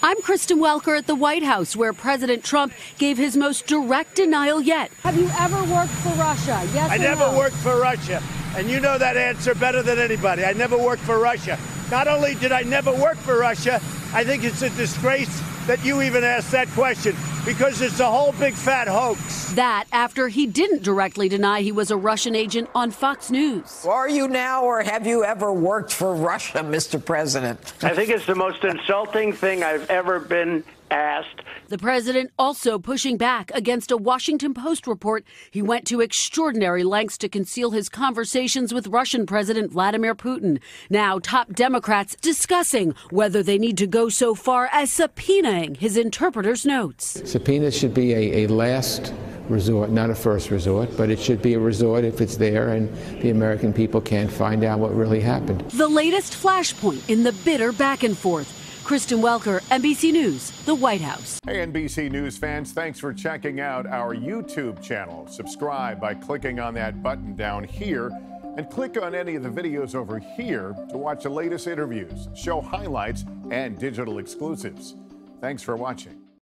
I'm Kristen Welker at the White House, where President Trump gave his most direct denial yet. Have you ever worked for Russia? Yes or no? I never worked for Russia. And you know that answer better than anybody. I never worked for Russia. Not only did I never work for Russia, I think it's a disgrace that you even asked that question, because it's a whole big fat hoax. That after he didn't directly deny he was a Russian agent on Fox News. Are you now, or have you ever worked for Russia, Mr. President? I think it's the most insulting thing I've ever been asked. The president also pushing back against a Washington Post report he went to extraordinary lengths to conceal his conversations with Russian President Vladimir Putin. Now, top Democrats discussing whether they need to go so far as subpoenaing his interpreter's notes. Subpoenas should be a last resort, not a first resort, but it should be a resort if it's there and the American people can't find out what really happened. The latest flashpoint in the bitter back and forth. Kristen Welker, NBC News, the White House. Hey, NBC News fans, thanks for checking out our YouTube channel. Subscribe by clicking on that button down here and click on any of the videos over here to watch the latest interviews, show highlights, and digital exclusives. Thanks for watching.